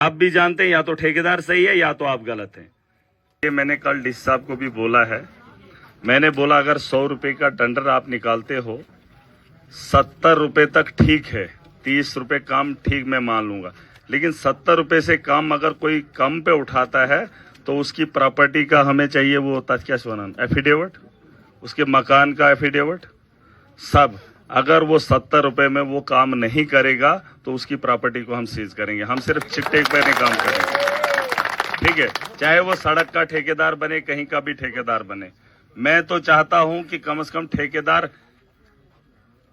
आप भी जानते हैं या तो ठेकेदार सही है या तो आप गलत हैं। ये मैंने कल डीसी साहब को भी बोला है। मैंने बोला अगर 100 रुपए का टेंडर आप निकालते हो, 70 रुपए तक ठीक है, 30 रुपए काम ठीक मैं मान लूंगा, लेकिन 70 रुपए से काम अगर कोई कम पे उठाता है तो उसकी प्रॉपर्टी का हमें चाहिए वो क्या बनाना, एफिडेविट, उसके मकान का एफिडेविट सब। अगर वो 70 रुपए में वो काम नहीं करेगा तो उसकी प्रॉपर्टी को हम सीज करेंगे। हम सिर्फ चिट्टे पे नहीं काम करेंगे, ठीक है, चाहे वो सड़क का ठेकेदार बने, कहीं का भी ठेकेदार बने। मैं तो चाहता हूं कि कम से कम ठेकेदार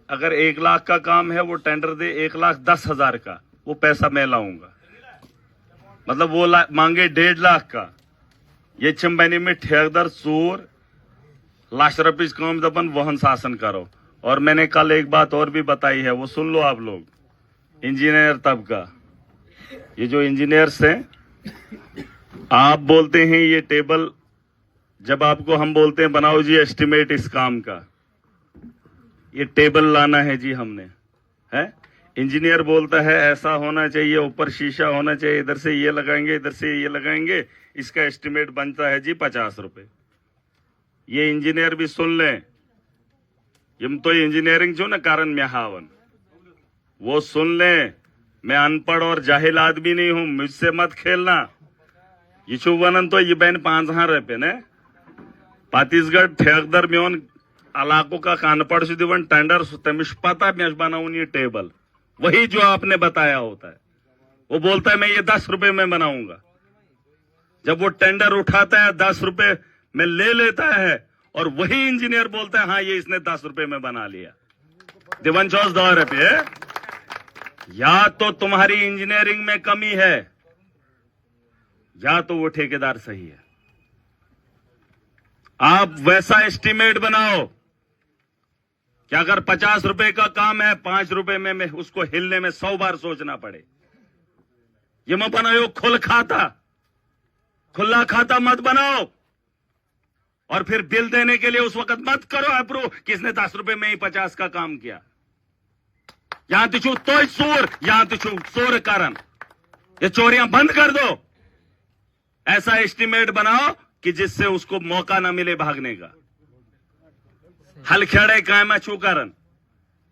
अगर 1 लाख का काम है वो टेंडर दे 1,10,000 का, वो पैसा मैं लाऊंगा। मतलब वो मांगे 1.5 लाख का। ये चिंबनी में ठेकेदार चोर लाख रुपीज काम दबन वहन शासन करो। और मैंने कल एक बात और भी बताई है, वो सुन लो आप लोग, इंजीनियर तबका, ये जो इंजीनियर्स हैं, आप बोलते हैं ये टेबल, जब आपको हम बोलते हैं बनाओ जी एस्टिमेट इस काम का, ये टेबल लाना है जी हमने, है। इंजीनियर बोलता है ऐसा होना चाहिए, ऊपर शीशा होना चाहिए, इधर से ये लगाएंगे, इधर से ये लगाएंगे, इसका एस्टिमेट बनता है जी 50 रुपए। ये इंजीनियर भी सुन लें, यम तो इंजीनियरिंग जो ना कारण में हावन, वो सुन लें। मैं अनपढ़ और जाहिल आदमी नहीं हूं, मुझसे मत खेलना। ये चुवनन तो ये बैन 5,000 रुपए ने छत्तीसगढ़ ठेकेदार में इलाकों का कानपड़ से दिवन टेंडर तमिश पता मैं बनाऊं ये टेबल, वही जो आपने बताया होता है। वो बोलता है मैं ये 10 रुपए में बनाऊंगा। जब वो टेंडर उठाता है 10 रुपए में ले लेता है, और वही इंजीनियर बोलता है हाँ ये इसने 10 रुपए में बना लिया। दिवन 14 रुपये। या तो तुम्हारी इंजीनियरिंग में कमी है या तो वो ठेकेदार सही है। आप वैसा एस्टिमेट बनाओ कि अगर 50 रुपए का काम है, 5 रुपए में उसको हिलने में 100 बार सोचना पड़े। ये मत बनाओ खुला खाता मत बनाओ, और फिर बिल देने के लिए उस वक्त मत करो अप्रूव किसने 10 रुपए में ही 50 का काम किया। यहां तिचू तो चोर, यहां तिचू चोर कारण, ये चोरियां बंद कर दो। ऐसा एस्टिमेट बनाओ कि जिससे उसको मौका ना मिले भागने का। हलखेड़े कायमा छू कारण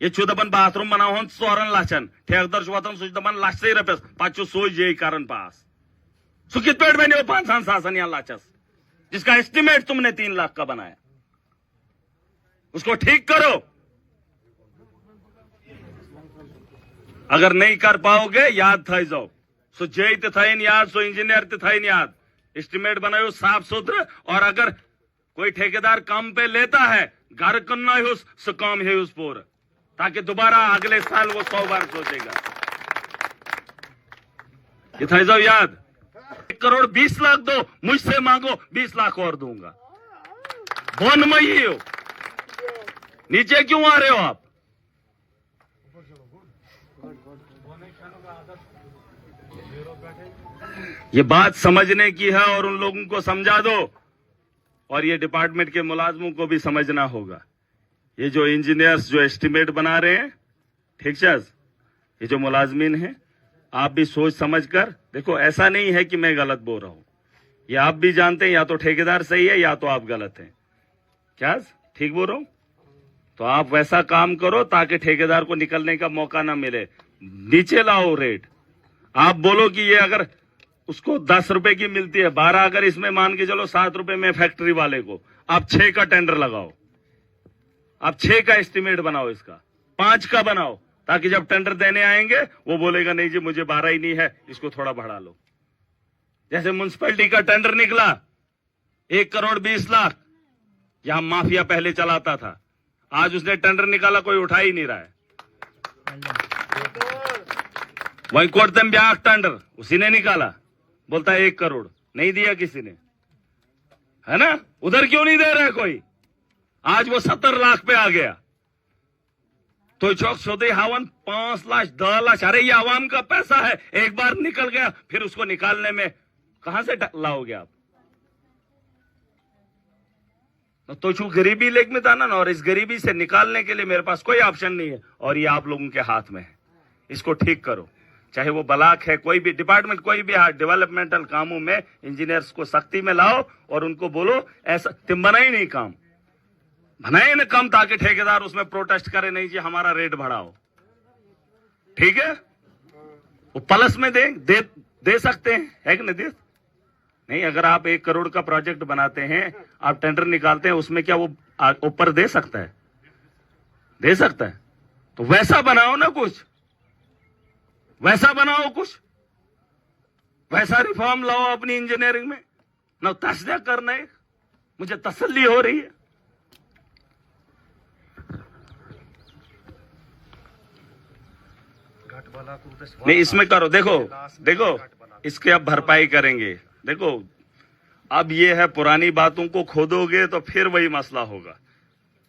ये छुदबन बाथरूम बनाओ हन 14 लाचन ठेकेदार छुवातन सुजदबन लाख से रुपये पाचो सोच ये कारण पास सुखित पेट में नहीं हो 5 शासन या लाचस, जिसका एस्टिमेट तुमने 3 लाख का बनाया, उसको ठीक करो। अगर नहीं कर पाओगे याद था जाओ, सो जय थे याद, सो इंजीनियर थे याद, एस्टिमेट बनाओ साफ सुथरा। और अगर कोई ठेकेदार काम पे लेता है, घर करना है उस काम है उस पर, ताकि दोबारा अगले साल वो 100 बार सोचेगा। ये था जाओ याद। 1 करोड़ 20 लाख दो, मुझसे मांगो 20 लाख और दूंगा। बोन में ही हो, नीचे क्यों आ रहे हो आप? ये बात समझने की है और उन लोगों को समझा दो, और ये डिपार्टमेंट के मुलाजमों को भी समझना होगा। ये जो इंजीनियर्स जो एस्टिमेट बना रहे हैं, ठीक है, ये जो मुलाजमीन हैं, आप भी सोच समझ कर देखो। ऐसा नहीं है कि मैं गलत बोल रहा हूं, ये आप भी जानते हैं या तो ठेकेदार सही है या तो आप गलत हैं। क्या ठीक बोल रहा हूं? तो आप वैसा काम करो ताकि ठेकेदार को निकलने का मौका ना मिले। नीचे लाओ रेट। आप बोलो कि ये अगर उसको 10 रुपए की मिलती है, 12 अगर इसमें मान के चलो 7 रुपए में फैक्ट्री वाले को, आप 6 का टेंडर लगाओ, आप 6 का एस्टिमेट बनाओ, इसका 5 का बनाओ, ताकि जब टेंडर देने आएंगे वो बोलेगा नहीं जी मुझे 12 ही नहीं है, इसको थोड़ा बढ़ा लो। जैसे म्युनिसिपैलिटी का टेंडर निकला 1 करोड़ 20 लाख, यहां माफिया पहले चलाता था, आज उसने टेंडर निकाला कोई उठा ही नहीं रहा है। वही कोटतम ब्याह टेंडर उसी ने निकाला, बोलता है 1 करोड़, नहीं दिया किसी ने, है ना। उधर क्यों नहीं दे रहा है कोई? आज वो 70 लाख पे आ गया। तो चौक सोते हवन 5 लाख 10 लाख, अरे ये आवाम का पैसा है, एक बार निकल गया फिर उसको निकालने में कहां से लाओगे आप? तो छू गरीबी लेक में था ना, और इस गरीबी से निकालने के लिए मेरे पास कोई ऑप्शन नहीं है, और ये आप लोगों के हाथ में है। इसको ठीक करो। चाहे वो ब्लॉक है, कोई भी डिपार्टमेंट, कोई भी है, डेवलपमेंटल कामों में इंजीनियर्स को सख्ती में लाओ और उनको बोलो ऐसा तुम बनाए नहीं काम, बनाए ना काम, ताकि ठेकेदार उसमें प्रोटेस्ट करे नहीं जी हमारा रेट बढ़ाओ। ठीक है, वो प्लस में दे सकते हैं, है कि नहीं? दे नहीं, अगर आप 1 करोड़ का प्रोजेक्ट बनाते हैं, आप टेंडर निकालते हैं, उसमें क्या वो ऊपर दे सकता है? दे सकता है? तो वैसा बनाओ ना, कुछ वैसा बनाओ, कुछ वैसा रिफॉर्म लाओ अपनी इंजीनियरिंग में ना। तस्दीक करना है, मुझे तसल्ली हो रही है। नहीं, इसमें करो, देखो इसके अब भरपाई करेंगे। देखो अब ये है, पुरानी बातों को खोदोगे तो फिर वही मसला होगा।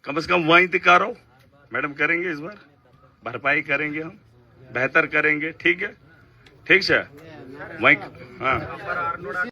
कम से कम वहीं तक करो मैडम, करेंगे इस बार भरपाई करेंगे, हम बेहतर करेंगे। ठीक है, ठीक है वहीं, हाँ।